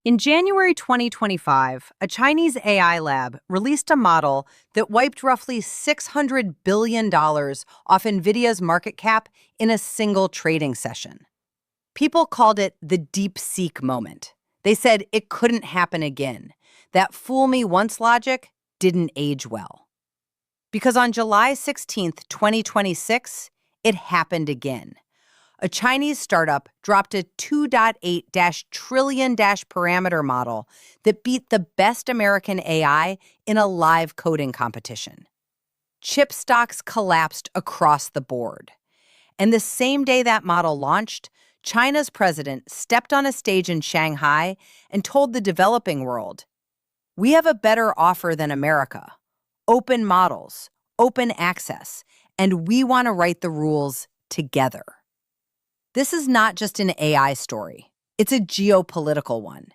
In January 2025, a Chinese AI lab released a model that wiped roughly $600 billion off NVIDIA's market cap in a single trading session. People called it the DeepSeek moment. They said it couldn't happen again. That fool me once logic didn't age well. Because on July 16th, 2026, it happened again. A Chinese startup dropped a 2.8 trillion parameter model that beat the best American AI in a live coding competition. Chip stocks collapsed across the board. And the same day that model launched, China's president stepped on a stage in Shanghai and told the developing world, "We have a better offer than America. Open models, open access, and we want to write the rules together." This is not just an AI story. It's a geopolitical one.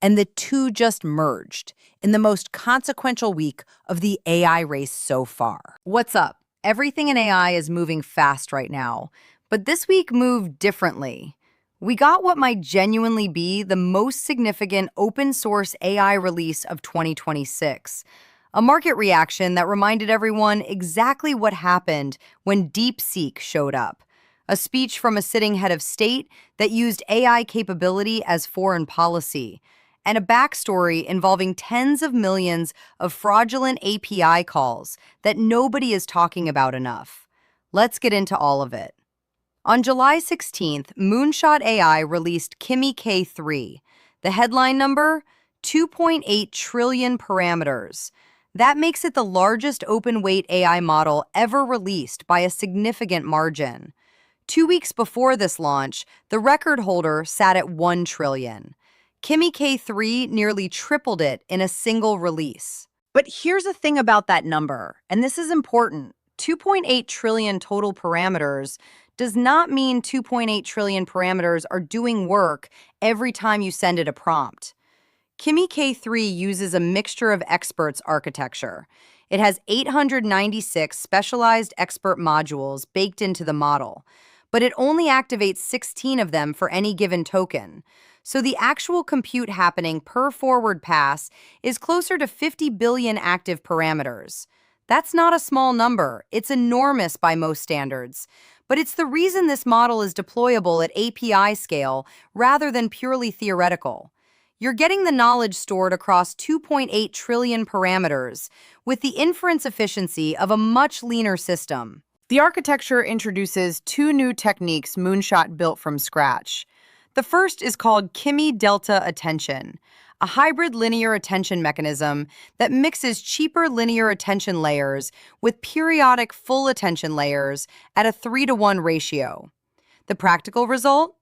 And the two just merged in the most consequential week of the AI race so far. What's up? Everything in AI is moving fast right now, but this week moved differently. We got what might genuinely be the most significant open source AI release of 2026. A market reaction that reminded everyone exactly what happened when DeepSeek showed up. A speech from a sitting head of state that used AI capability as foreign policy, and a backstory involving tens of millions of fraudulent API calls that nobody is talking about enough. Let's get into all of it. On July 16th, Moonshot AI released Kimi K3. The headline number? 2.8 trillion parameters. That makes it the largest open-weight AI model ever released by a significant margin. 2 weeks before this launch, the record holder sat at 1 trillion. Kimi K3 nearly tripled it in a single release. But here's the thing about that number, and this is important. 2.8 trillion total parameters does not mean 2.8 trillion parameters are doing work every time you send it a prompt. Kimi K3 uses a mixture of experts architecture. It has 896 specialized expert modules baked into the model, but it only activates 16 of them for any given token. So the actual compute happening per forward pass is closer to 50 billion active parameters. That's not a small number. It's enormous by most standards. But it's the reason this model is deployable at API scale rather than purely theoretical. You're getting the knowledge stored across 2.8 trillion parameters with the inference efficiency of a much leaner system. The architecture introduces two new techniques Moonshot built from scratch. The first is called Kimi Delta Attention, a hybrid linear attention mechanism that mixes cheaper linear attention layers with periodic full attention layers at a 3-to-1 ratio. The practical result?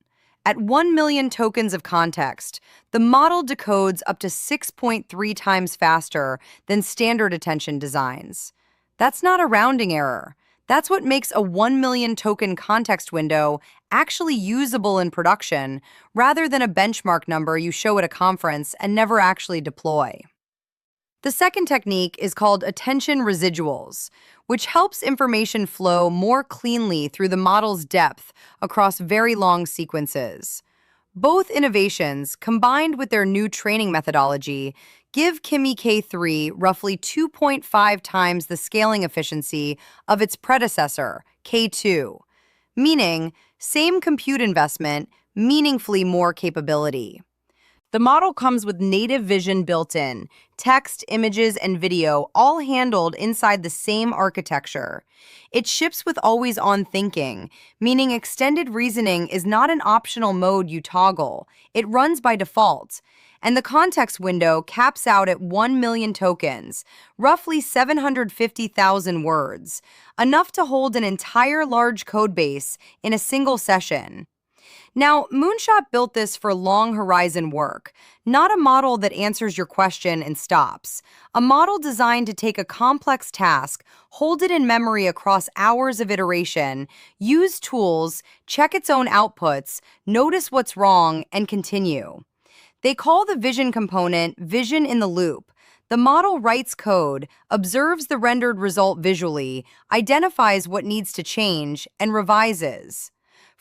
At 1 million tokens of context, the model decodes up to 6.3 times faster than standard attention designs. That's not a rounding error. That's what makes a 1 million token context window actually usable in production, rather than a benchmark number you show at a conference and never actually deploy. The second technique is called attention residuals, which helps information flow more cleanly through the model's depth across very long sequences. Both innovations, combined with their new training methodology, give Kimi K3 roughly 2.5 times the scaling efficiency of its predecessor, K2, meaning same compute investment, meaningfully more capability. The model comes with native vision built in, text, images, and video all handled inside the same architecture. It ships with always-on thinking, meaning extended reasoning is not an optional mode you toggle. It runs by default. And the context window caps out at 1 million tokens, roughly 750,000 words, enough to hold an entire large codebase in a single session. Now, Moonshot built this for long horizon work, not a model that answers your question and stops. A model designed to take a complex task, hold it in memory across hours of iteration, use tools, check its own outputs, notice what's wrong, and continue. They call the vision component vision in the loop. The model writes code, observes the rendered result visually, identifies what needs to change, and revises.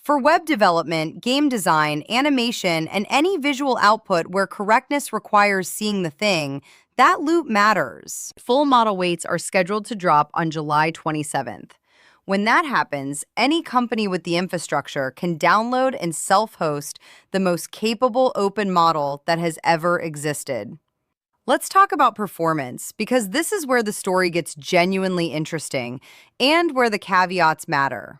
For web development, game design, animation, and any visual output where correctness requires seeing the thing, that loop matters. Full model weights are scheduled to drop on July 27th. When that happens, any company with the infrastructure can download and self-host the most capable open model that has ever existed. Let's talk about performance, because this is where the story gets genuinely interesting and where the caveats matter.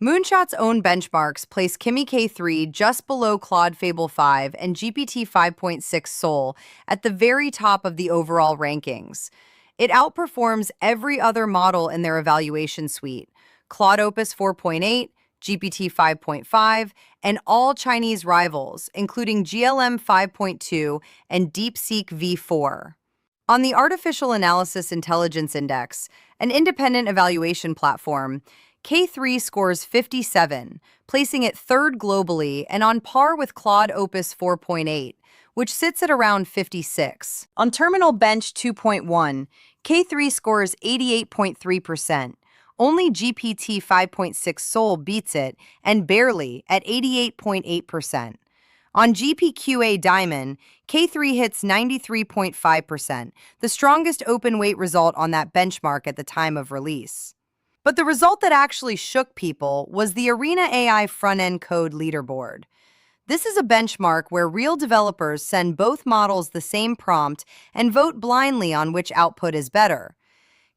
Moonshot's own benchmarks place Kimi K3 just below Claude Fable 5 and GPT-5.6 Sol at the very top of the overall rankings. It outperforms every other model in their evaluation suite: Claude Opus 4.8, GPT 5.5, and all Chinese rivals, including GLM 5.2 and DeepSeek V4. On the Artificial Analysis Intelligence Index, an independent evaluation platform, K3 scores 57, placing it third globally and on par with Claude Opus 4.8, which sits at around 56. On Terminal Bench 2.1, K3 scores 88.3%. Only GPT 5.6 Sol beats it, and barely, at 88.8%. On GPQA Diamond, K3 hits 93.5%, the strongest open weight result on that benchmark at the time of release. But the result that actually shook people was the Arena AI front-end code leaderboard. This is a benchmark where real developers send both models the same prompt and vote blindly on which output is better.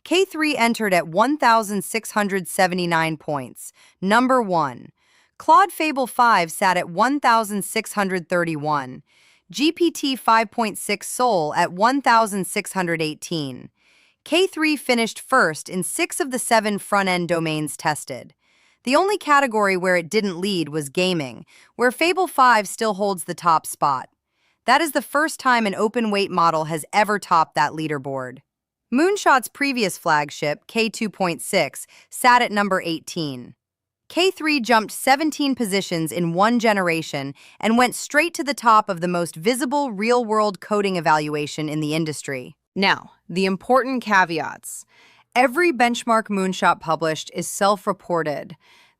K3 entered at 1,679 points, number 1. Claude Fable 5 sat at 1,631. GPT 5.6 Sol at 1,618. K3 finished first in 6 of the 7 front-end domains tested. The only category where it didn't lead was gaming, where Fable 5 still holds the top spot. That is the first time an open-weight model has ever topped that leaderboard. Moonshot's previous flagship, K2.6, sat at number 18. K3 jumped 17 positions in one generation and went straight to the top of the most visible real-world coding evaluation in the industry. Now, the important caveats. Every benchmark Moonshot published is self-reported.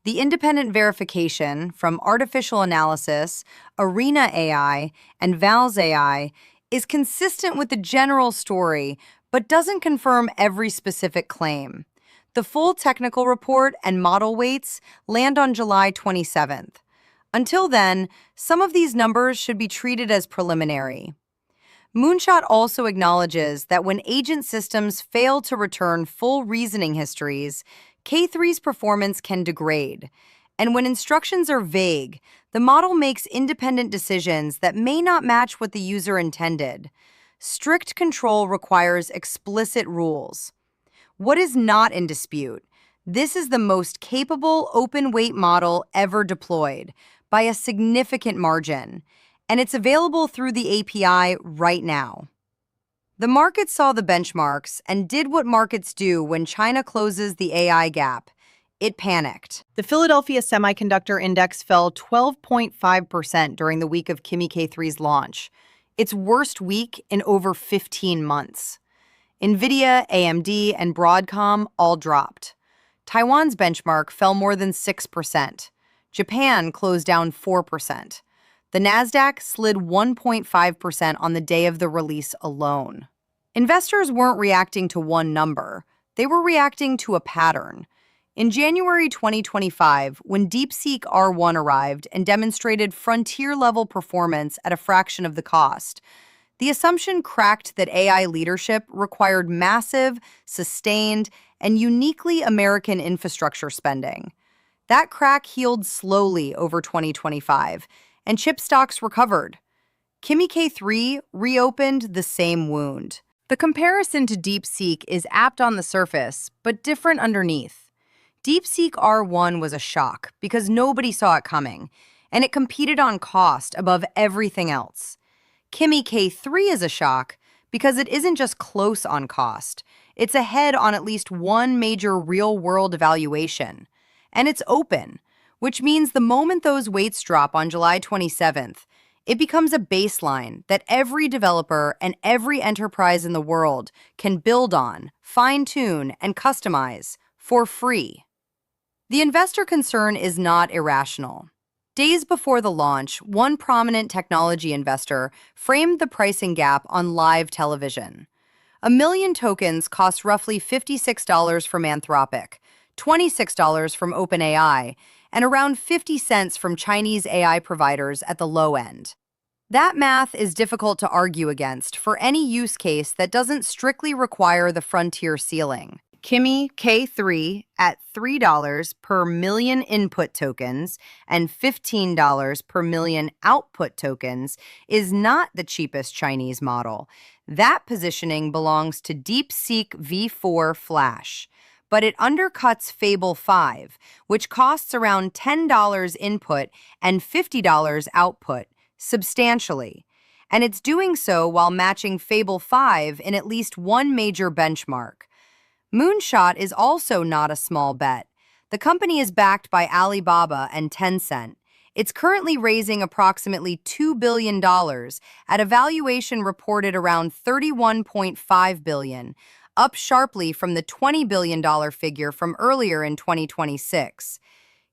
The independent verification from Artificial Analysis, Arena AI, and Val's AI is consistent with the general story, but doesn't confirm every specific claim. The full technical report and model weights land on July 27th. Until then, some of these numbers should be treated as preliminary. Moonshot also acknowledges that when agent systems fail to return full reasoning histories, K3's performance can degrade. And when instructions are vague, the model makes independent decisions that may not match what the user intended. Strict control requires explicit rules. What is not in dispute? This is the most capable open-weight model ever deployed, by a significant margin, and it's available through the API right now. The market saw the benchmarks and did what markets do when China closes the AI gap. It panicked. The Philadelphia Semiconductor Index fell 12.5% during the week of Kimi K3's launch, its worst week in over 15 months. NVIDIA, AMD, and Broadcom all dropped. Taiwan's benchmark fell more than 6%. Japan closed down 4%. The Nasdaq slid 1.5% on the day of the release alone. Investors weren't reacting to one number. They were reacting to a pattern. In January 2025, when DeepSeek R1 arrived and demonstrated frontier-level performance at a fraction of the cost, the assumption cracked that AI leadership required massive, sustained, and uniquely American infrastructure spending. That crack healed slowly over 2025, and chip stocks recovered. Kimi K3 reopened the same wound. The comparison to DeepSeek is apt on the surface, but different underneath. DeepSeek R1 was a shock because nobody saw it coming, and it competed on cost above everything else. Kimi K3 is a shock because it isn't just close on cost. It's ahead on at least one major real-world evaluation. And it's open, which means the moment those weights drop on July 27th, it becomes a baseline that every developer and every enterprise in the world can build on, fine-tune, and customize for free. The investor concern is not irrational. Days before the launch, one prominent technology investor framed the pricing gap on live television. 1 million tokens cost roughly $56 from Anthropic, $26 from OpenAI, and around 50 cents from Chinese AI providers at the low end. That math is difficult to argue against for any use case that doesn't strictly require the frontier ceiling. Kimi K3 at $3 per million input tokens and $15 per million output tokens is not the cheapest Chinese model. That positioning belongs to DeepSeek V4 Flash, but it undercuts Fable 5, which costs around $10 input and $50 output, substantially. And it's doing so while matching Fable 5 in at least one major benchmark. Moonshot is also not a small bet. The company is backed by Alibaba and Tencent. It's currently raising approximately $2 billion at a valuation reported around $31.5 billion, up sharply from the $20 billion figure from earlier in 2026.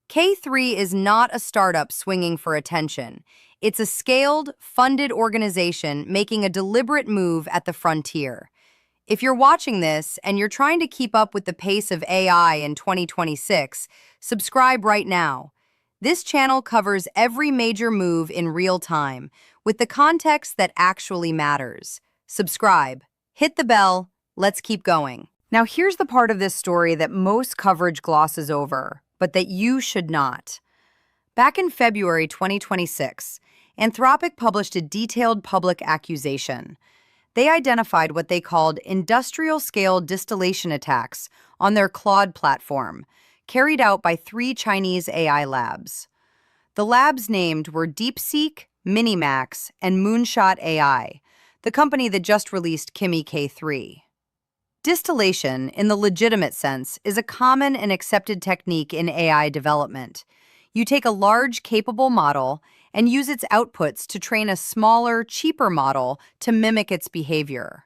K3 is not a startup swinging for attention. It's a scaled, funded organization making a deliberate move at the frontier. If you're watching this and you're trying to keep up with the pace of AI in 2026, subscribe right now. This channel covers every major move in real time, with the context that actually matters. Subscribe, hit the bell, let's keep going. Now here's the part of this story that most coverage glosses over, but that you should not. Back in February 2026, Anthropic published a detailed public accusation. They identified what they called industrial-scale distillation attacks on their Claude platform, carried out by 3 Chinese AI labs. The labs named were DeepSeek, Minimax, and Moonshot AI, the company that just released Kimi K3. Distillation, in the legitimate sense, is a common and accepted technique in AI development. You take a large, capable model and use its outputs to train a smaller, cheaper model to mimic its behavior.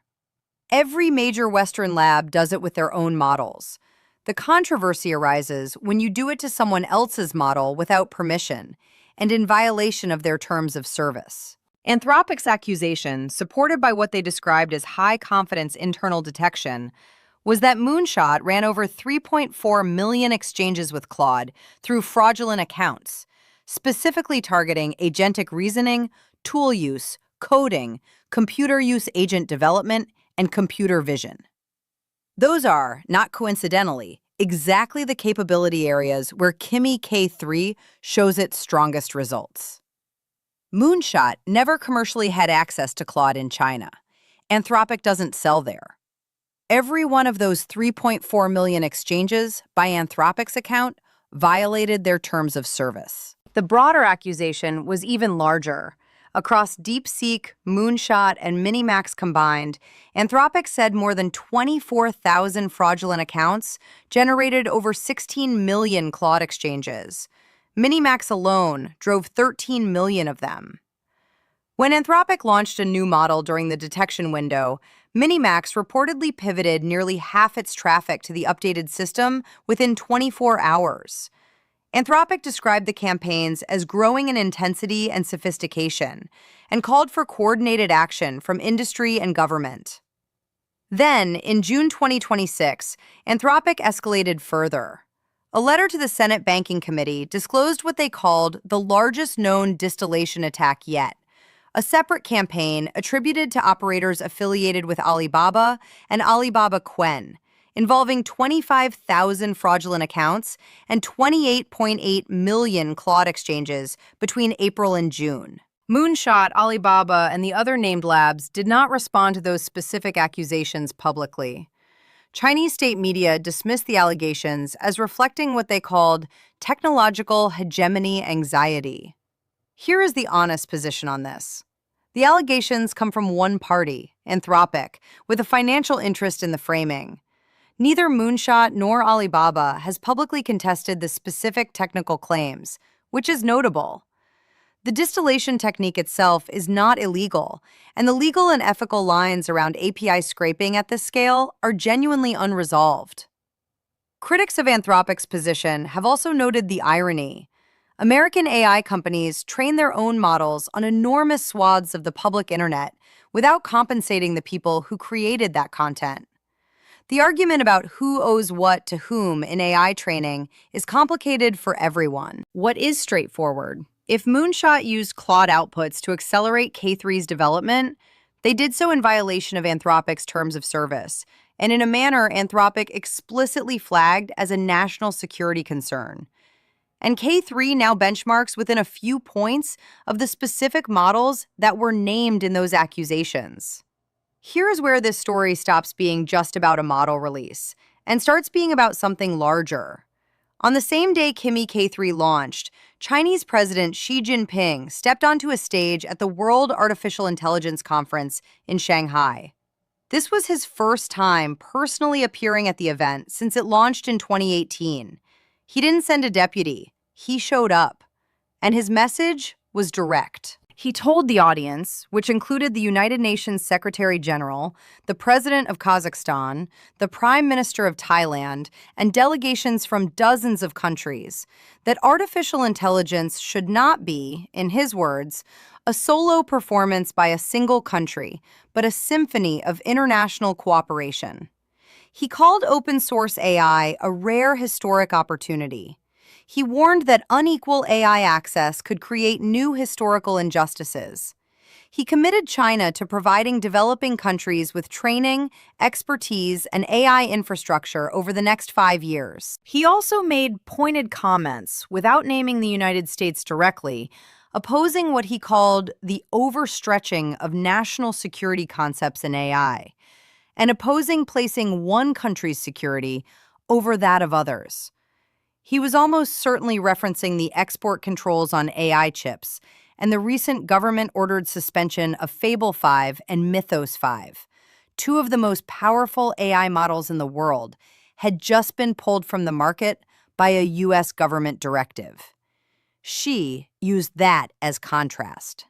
Every major Western lab does it with their own models. The controversy arises when you do it to someone else's model without permission and in violation of their terms of service. Anthropic's accusation, supported by what they described as high-confidence internal detection, was that Moonshot ran over 3.4 million exchanges with Claude through fraudulent accounts, specifically targeting agentic reasoning, tool use, coding, computer use agent development, and computer vision. Those are, not coincidentally, exactly the capability areas where Kimi K3 shows its strongest results. Moonshot never commercially had access to Claude in China. Anthropic doesn't sell there. Every one of those 3.4 million exchanges, by Anthropic's account, violated their terms of service. The broader accusation was even larger. Across DeepSeek, Moonshot, and Minimax combined, Anthropic said more than 24,000 fraudulent accounts generated over 16 million Claude exchanges. Minimax alone drove 13 million of them. When Anthropic launched a new model during the detection window, Minimax reportedly pivoted nearly half its traffic to the updated system within 24 hours. Anthropic described the campaigns as growing in intensity and sophistication and called for coordinated action from industry and government. Then, in June 2026, Anthropic escalated further. A letter to the Senate Banking Committee disclosed what they called the largest known distillation attack yet, a separate campaign attributed to operators affiliated with Alibaba and Alibaba Quen, involving 25,000 fraudulent accounts and 28.8 million Claude exchanges between April and June. Moonshot, Alibaba, and the other named labs did not respond to those specific accusations publicly. Chinese state media dismissed the allegations as reflecting what they called technological hegemony anxiety. Here is the honest position on this. The allegations come from one party, Anthropic, with a financial interest in the framing. Neither Moonshot nor Alibaba has publicly contested the specific technical claims, which is notable. The distillation technique itself is not illegal, and the legal and ethical lines around API scraping at this scale are genuinely unresolved. Critics of Anthropic's position have also noted the irony. American AI companies train their own models on enormous swaths of the public internet without compensating the people who created that content. The argument about who owes what to whom in AI training is complicated for everyone. What is straightforward? If Moonshot used Claude outputs to accelerate K3's development, they did so in violation of Anthropic's terms of service, and in a manner Anthropic explicitly flagged as a national security concern. And K3 now benchmarks within a few points of the specific models that were named in those accusations. Here's where this story stops being just about a model release and starts being about something larger. On the same day Kimi K3 launched, Chinese President Xi Jinping stepped onto a stage at the World Artificial Intelligence Conference in Shanghai. This was his first time personally appearing at the event since it launched in 2018. He didn't send a deputy, he showed up, and his message was direct. He told the audience, which included the United Nations Secretary General, the President of Kazakhstan, the Prime Minister of Thailand, and delegations from dozens of countries, that artificial intelligence should not be, in his words, a solo performance by a single country, but a symphony of international cooperation. He called open source AI a rare historic opportunity. He warned that unequal AI access could create new historical injustices. He committed China to providing developing countries with training, expertise, and AI infrastructure over the next 5 years. He also made pointed comments, without naming the United States directly, opposing what he called the overstretching of national security concepts in AI, and opposing placing one country's security over that of others. He was almost certainly referencing the export controls on AI chips and the recent government-ordered suspension of Fable 5 and Mythos 5. Two of the most powerful AI models in the world had just been pulled from the market by a U.S. government directive. Xi used that as contrast.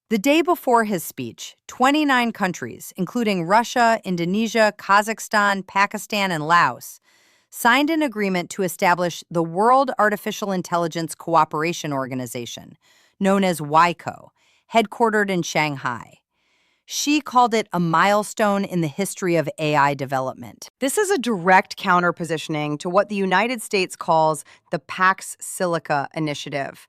The day before his speech, 29 countries, including Russia, Indonesia, Kazakhstan, Pakistan, and Laos, signed an agreement to establish the World Artificial Intelligence Cooperation Organization, known as WICO, headquartered in Shanghai. Xi called it a milestone in the history of AI development. This is a direct counter-positioning to what the United States calls the Pax Silica initiative,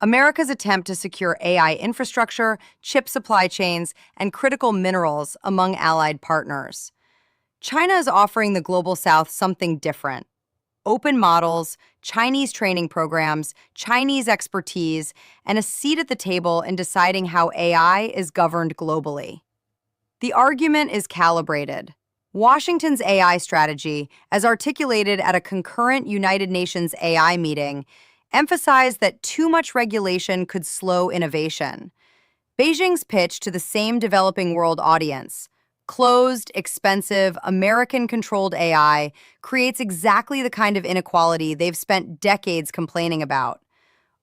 America's attempt to secure AI infrastructure, chip supply chains, and critical minerals among allied partners. China is offering the Global South something different. Open models, Chinese training programs, Chinese expertise, and a seat at the table in deciding how AI is governed globally. The argument is calibrated. Washington's AI strategy, as articulated at a concurrent United Nations AI meeting, emphasized that too much regulation could slow innovation. Beijing's pitch to the same developing world audience, closed, expensive, American-controlled AI, creates exactly the kind of inequality they've spent decades complaining about.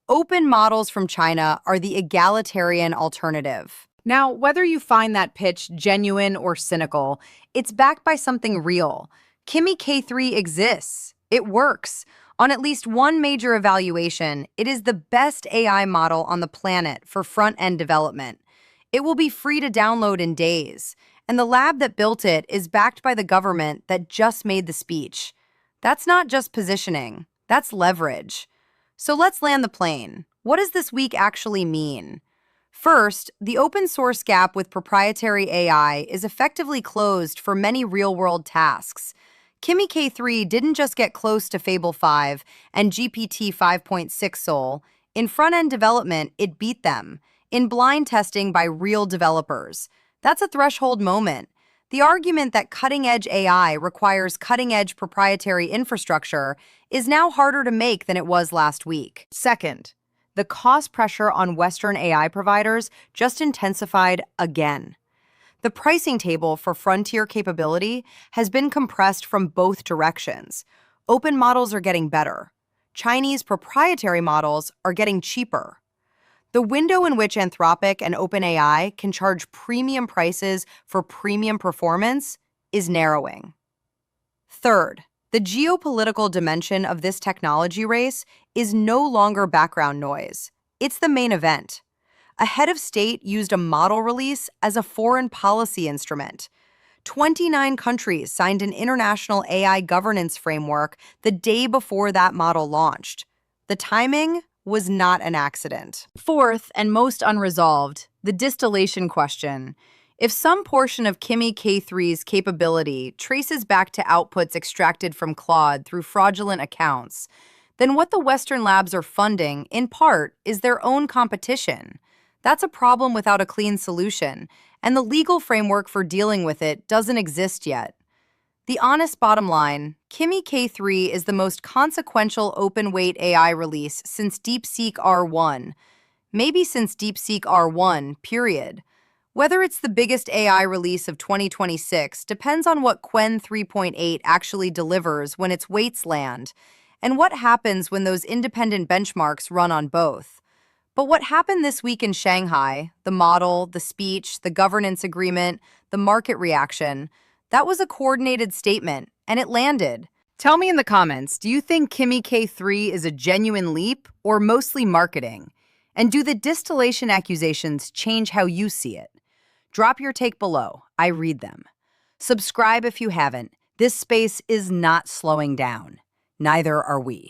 Open models from China are the egalitarian alternative. Now, whether you find that pitch genuine or cynical, it's backed by something real. Kimi K3 exists. It works. On at least one major evaluation, it is the best AI model on the planet for front-end development. It will be free to download in days. And the lab that built it is backed by the government that just made the speech. That's not just positioning, that's leverage. So let's land the plane. What does this week actually mean? First, the open source gap with proprietary AI is effectively closed for many real-world tasks. Kimi K3 didn't just get close to Fable 5 and GPT-5.6 Sol. In front-end development, it beat them, in blind testing by real developers. That's a threshold moment. The argument that cutting-edge AI requires cutting-edge proprietary infrastructure is now harder to make than it was last week. Second, the cost pressure on Western AI providers just intensified again. The pricing table for frontier capability has been compressed from both directions. Open models are getting better. Chinese proprietary models are getting cheaper. The window in which Anthropic and OpenAI can charge premium prices for premium performance is narrowing. Third, The geopolitical dimension of this technology race is no longer background noise. It's the main event. A head of state used a model release as a foreign policy instrument. 29 countries signed an international AI governance framework the day before that model launched. The timing was not an accident. Fourth, and most unresolved, the distillation question. If some portion of Kimi K3's capability traces back to outputs extracted from Claude through fraudulent accounts, then what the Western labs are funding, in part, is their own competition. That's a problem without a clean solution, and the legal framework for dealing with it doesn't exist yet. The honest bottom line, Kimi K3 is the most consequential open-weight AI release since DeepSeek R1, maybe since DeepSeek R1, period. Whether it's the biggest AI release of 2026 depends on what Qwen 3.8 actually delivers when its weights land, and what happens when those independent benchmarks run on both. But what happened this week in Shanghai, the model, the speech, the governance agreement, the market reaction, that was a coordinated statement, and it landed. Tell me in the comments, do you think Kimi K3 is a genuine leap or mostly marketing? And do the distillation accusations change how you see it? Drop your take below. I read them. Subscribe if you haven't. This space is not slowing down. Neither are we.